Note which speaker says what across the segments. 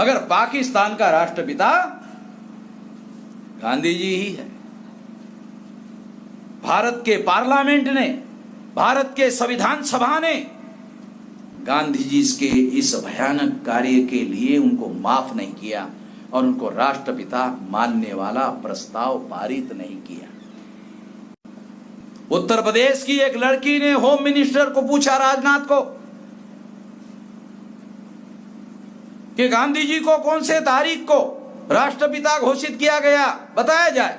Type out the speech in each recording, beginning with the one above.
Speaker 1: मगर पाकिस्तान का राष्ट्रपिता गांधी जी ही है। भारत के पार्लियामेंट ने, भारत के संविधान सभा ने गांधी जी के इस भयानक कार्य के लिए उनको माफ नहीं किया और उनको राष्ट्रपिता मानने वाला प्रस्ताव पारित नहीं किया। उत्तर प्रदेश की एक लड़की ने होम मिनिस्टर को पूछा, राजनाथ को, कि गांधी जी को कौन से तारीख को राष्ट्रपिता घोषित किया गया, बताया जाए।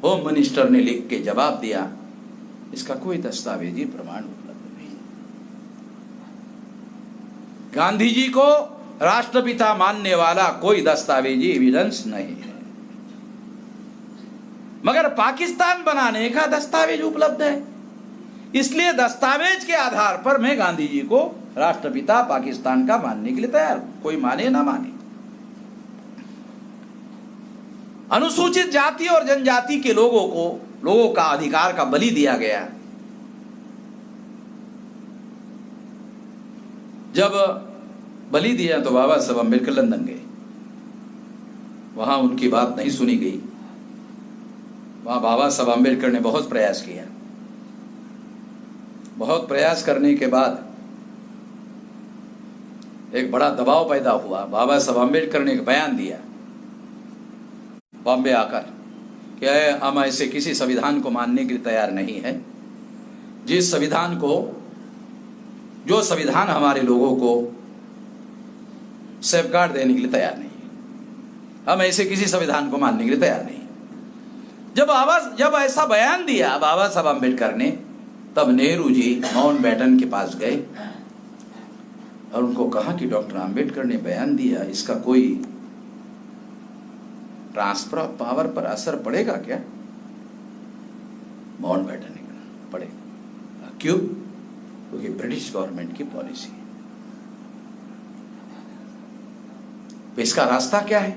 Speaker 1: होम मिनिस्टर ने लिख के जवाब दिया, इसका कोई दस्तावेजी प्रमाण उपलब्ध नहीं। गांधी जी को राष्ट्रपिता मानने वाला कोई दस्तावेजी एविडेंस नहीं है, मगर पाकिस्तान बनाने का दस्तावेज उपलब्ध है। इसलिए दस्तावेज के आधार पर मैं गांधी जी को राष्ट्रपिता पाकिस्तान का मानने के लिए तैयार हूं, कोई माने ना माने। अनुसूचित जाति और जनजाति के लोगों का अधिकार का बलि दिया गया। जब बलि दिया तो बाबा साहब अम्बेडकर लंदन गए, वहां उनकी बात नहीं सुनी गई। वहां बाबा साहब अम्बेडकर ने बहुत प्रयास किया। बहुत प्रयास करने के बाद एक बड़ा दबाव पैदा हुआ। बाबा साहब अम्बेडकर ने एक बयान दिया बॉम्बे आकर कि हम ऐसे किसी संविधान को मानने के लिए तैयार नहीं है जिस संविधान को, जो संविधान हमारे लोगों को सेफगार्ड देने के लिए तैयार नहीं है। हम ऐसे किसी संविधान को मानने के लिए तैयार नहीं। जब ऐसा बयान दिया बाबा साहब अम्बेडकर ने, तब नेहरू जी माउंटबेटन के पास गए और उनको कहा कि डॉक्टर अम्बेडकर ने बयान दिया, इसका कोई ट्रांसफर ऑफ पावर पर असर पड़ेगा क्या? माउंटबेटन ने कहा पड़ेगा। क्यों? क्योंकि ब्रिटिश गवर्नमेंट की पॉलिसी है। तो इसका रास्ता क्या है?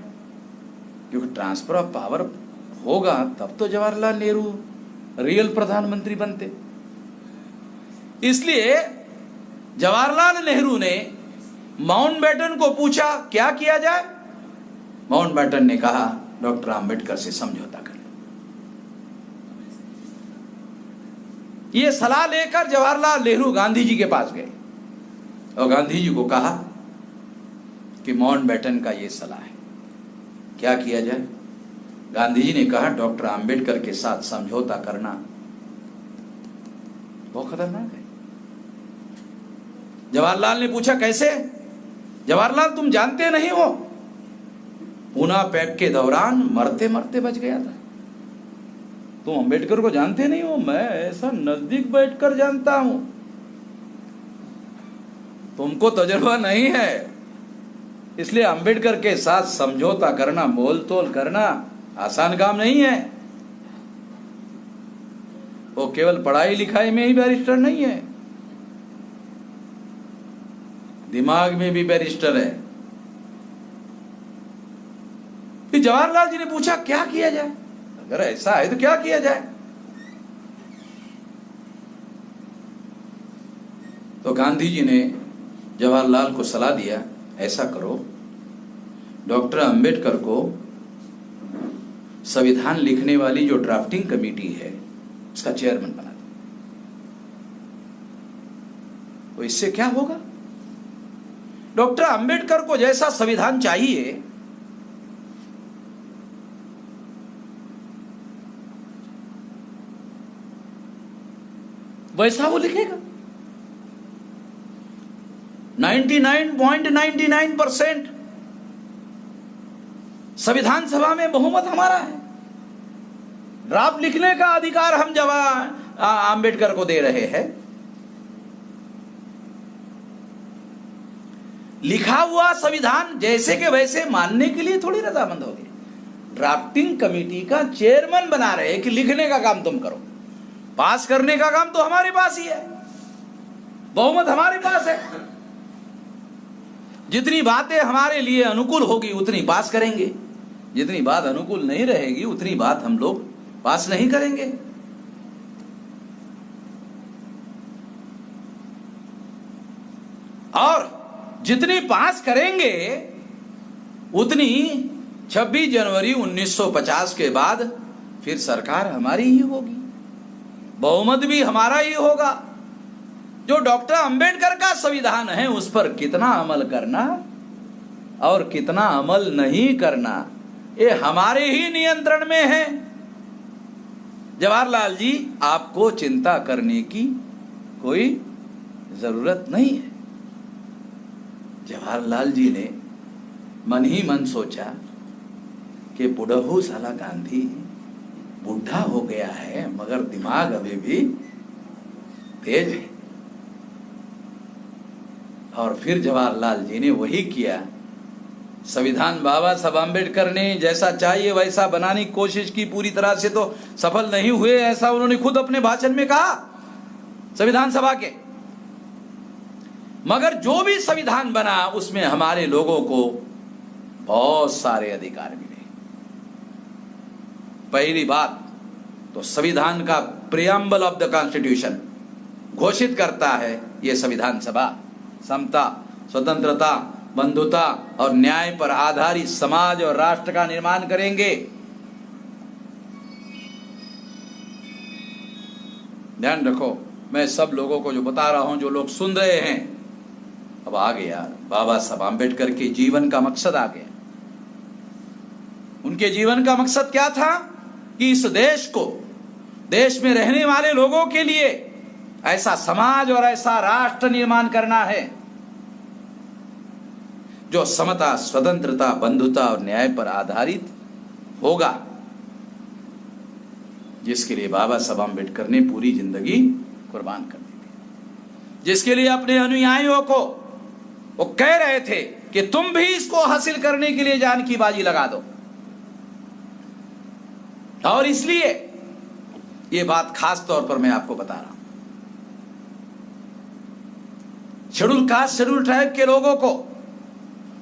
Speaker 1: क्योंकि ट्रांसफर ऑफ पावर होगा तब तो जवाहरलाल नेहरू रियल प्रधानमंत्री बनते। इसलिए जवाहरलाल नेहरू ने माउंटबेटन को पूछा क्या किया जाए। माउंटबेटन ने कहा डॉक्टर अम्बेडकर से समझौता कर। ये सलाह लेकर जवाहरलाल नेहरू गांधी जी के पास गए और गांधी जी को कहा कि माउंटबेटन का ये सलाह है, क्या किया जाए। गांधी जी ने कहा डॉक्टर अम्बेडकर के साथ समझौता करना बहुत खतरनाक है। जवाहरलाल ने पूछा कैसे? जवाहरलाल तुम जानते नहीं हो, पूना पैक्ट के दौरान मरते मरते बच गया था। तुम अम्बेडकर को जानते नहीं हो, मैं ऐसा नजदीक बैठकर जानता हूं। तुमको तजुर्बा नहीं है, इसलिए अम्बेडकर के साथ समझौता करना, मोल तोल करना आसान काम नहीं है। वो केवल पढ़ाई लिखाई में ही बैरिस्टर नहीं है, दिमाग में भी बैरिस्टर है। फिर जवाहरलाल जी ने पूछा क्या किया जाए, अगर ऐसा है तो क्या किया जाए। तो गांधी जी ने जवाहरलाल को सलाह दिया ऐसा करो, डॉक्टर अम्बेडकर को संविधान लिखने वाली जो ड्राफ्टिंग कमेटी है उसका चेयरमैन बना दो। तो इससे क्या होगा, डॉक्टर अम्बेडकर को जैसा संविधान चाहिए वैसा वो लिखेगा। 99.99% संविधान सभा में बहुमत हमारा है। ड्राफ्ट लिखने का अधिकार हम अम्बेडकर को दे रहे हैं। लिखा हुआ संविधान जैसे के वैसे मानने के लिए थोड़ी रजामंद हो गए। ड्राफ्टिंग कमेटी का चेयरमैन बना रहे हैं कि लिखने का काम तुम करो, पास करने का काम तो हमारे पास ही है, बहुमत हमारे पास है। जितनी बातें हमारे लिए अनुकूल होगी उतनी पास करेंगे, जितनी बात अनुकूल नहीं रहेगी उतनी बात हम लोग पास नहीं करेंगे। और जितनी पास करेंगे उतनी 26 जनवरी 1950 के बाद फिर सरकार हमारी ही होगी, बहुमत भी हमारा ही होगा। जो डॉक्टर अंबेडकर का संविधान है उस पर कितना अमल करना और कितना अमल नहीं करना, ये हमारे ही नियंत्रण में है। जवाहरलाल जी, आपको चिंता करने की कोई जरूरत नहीं है। जवाहरलाल जी ने मन ही मन सोचा कि बुढ़हू साला गांधी बूढ़ा हो गया है मगर दिमाग अभी भी तेज है। और फिर जवाहरलाल जी ने वही किया। संविधान बाबा साहब अम्बेडकर ने जैसा चाहिए वैसा बनाने की कोशिश की, पूरी तरह से तो सफल नहीं हुए, ऐसा उन्होंने खुद अपने भाषण में कहा संविधान सभा के। मगर जो भी संविधान बना उसमें हमारे लोगों को बहुत सारे अधिकार मिले। पहली बात तो संविधान का प्रियम्बल ऑफ द कॉन्स्टिट्यूशन घोषित करता है यह संविधान सभा समता, स्वतंत्रता, बंधुता और न्याय पर आधारित समाज और राष्ट्र का निर्माण करेंगे। ध्यान रखो, मैं सब लोगों को जो बता रहा हूं, जो लोग सुन रहे हैं, अब आ गया बाबा साहब आम्बेडकर के जीवन का मकसद आ गया। उनके जीवन का मकसद क्या था कि इस देश को, देश में रहने वाले लोगों के लिए ऐसा समाज और ऐसा राष्ट्र निर्माण करना है जो समता, स्वतंत्रता, बंधुता और न्याय पर आधारित होगा, जिसके लिए बाबा साहब आम्बेडकर ने पूरी जिंदगी कुर्बान कर दी थी, जिसके लिए अपने अनुयायियों को वो कह रहे थे कि तुम भी इसको हासिल करने के लिए जान की बाजी लगा दो। और इसलिए ये बात खास तौर पर मैं आपको बता रहा हूं। शेड्यूल कास्ट, शेड्यूल ट्राइब के लोगों को,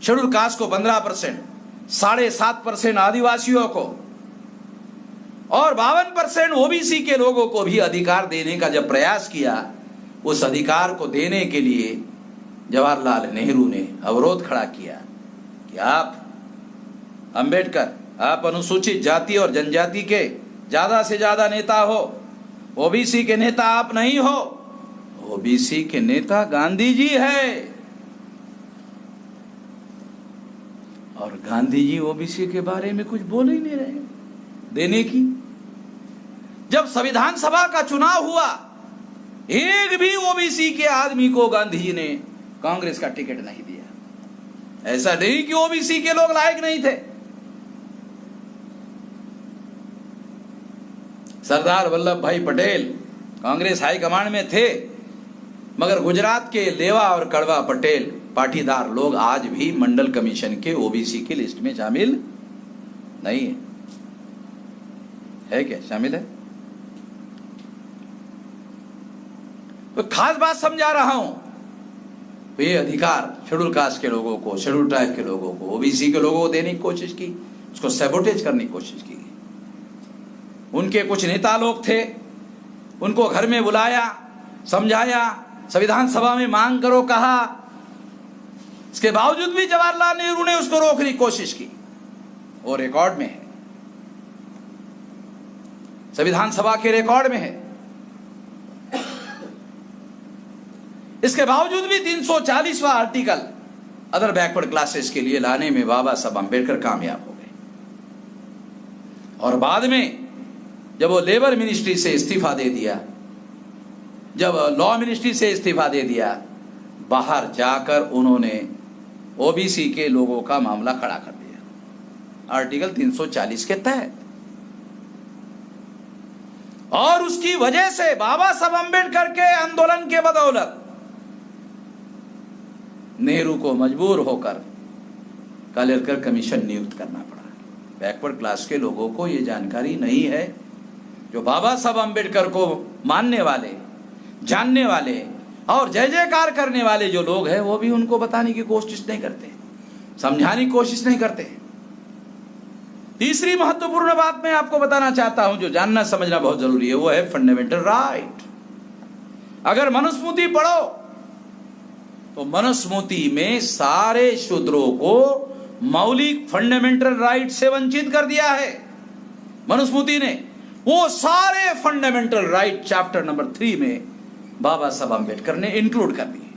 Speaker 1: शेड्यूल कास्ट को 15%, 7.5% आदिवासियों को और 52% ओबीसी के लोगों को भी अधिकार देने का जब प्रयास किया, उस अधिकार को देने के लिए जवाहरलाल नेहरू ने अवरोध खड़ा किया कि आप अंबेडकर, आप अनुसूचित जाति और जनजाति के ज्यादा से ज्यादा नेता हो, ओबीसी के नेता आप नहीं हो। ओबीसी के नेता गांधी जी है और गांधी जी ओबीसी के बारे में कुछ बोल ही नहीं रहे देने की। जब संविधान सभा का चुनाव हुआ, एक भी ओबीसी के आदमी को गांधी जी ने कांग्रेस का टिकट नहीं दिया। ऐसा नहीं कि ओबीसी के लोग लायक नहीं थे। सरदार वल्लभ भाई पटेल कांग्रेस हाईकमांड में थे, मगर गुजरात के लेवा और कड़वा पटेल पाटीदार लोग आज भी मंडल कमीशन के ओबीसी की लिस्ट में शामिल नहीं है। है क्या शामिल है? तो खास बात समझा रहा हूं, तो ये अधिकार शेड्यूल कास्ट के लोगों को, शेड्यूल ट्राइब के लोगों को, ओबीसी के लोगों को देने की कोशिश की, उसको सैबोटेज करने की कोशिश की। उनके कुछ नेता लोग थे, उनको घर में बुलाया, समझाया, संविधान सभा में मांग करो कहा। इसके बावजूद भी जवाहरलाल नेहरू ने उसको रोकने की कोशिश की, वो रिकॉर्ड में है, संविधान सभा के रिकॉर्ड में है। इसके बावजूद भी 340वां आर्टिकल अदर बैकवर्ड क्लासेस के लिए लाने में बाबा साहब अम्बेडकर कामयाब हो गए। और बाद में जब वो लेबर मिनिस्ट्री से इस्तीफा दे दिया, जब लॉ मिनिस्ट्री से इस्तीफा दे दिया, बाहर जाकर उन्होंने ओबीसी के लोगों का मामला खड़ा कर दिया आर्टिकल 340 के तहत। और उसकी वजह से बाबा साहब अम्बेडकर के आंदोलन के बदौलत नेहरू को मजबूर होकर कालेलकर कमीशन नियुक्त करना पड़ा। बैकवर्ड क्लास के लोगों को ये जानकारी नहीं है। जो बाबा साहब अम्बेडकर को मानने वाले, जानने वाले और जय जयकार करने वाले जो लोग हैं, वो भी उनको बताने की कोशिश नहीं करते, समझाने की कोशिश नहीं करते। तीसरी महत्वपूर्ण बात मैं आपको बताना चाहता हूं, जो जानना समझना बहुत जरूरी है, वो है फंडामेंटल राइट। अगर मनुस्मृति पढ़ो तो मनुस्मृति में सारे शूद्रों को मौलिक फंडामेंटल राइट से वंचित कर दिया है मनुस्मृति ने। वो सारे फंडामेंटल राइट चैप्टर नंबर 3 में बाबा साहब अम्बेडकर ने इंक्लूड कर दिए।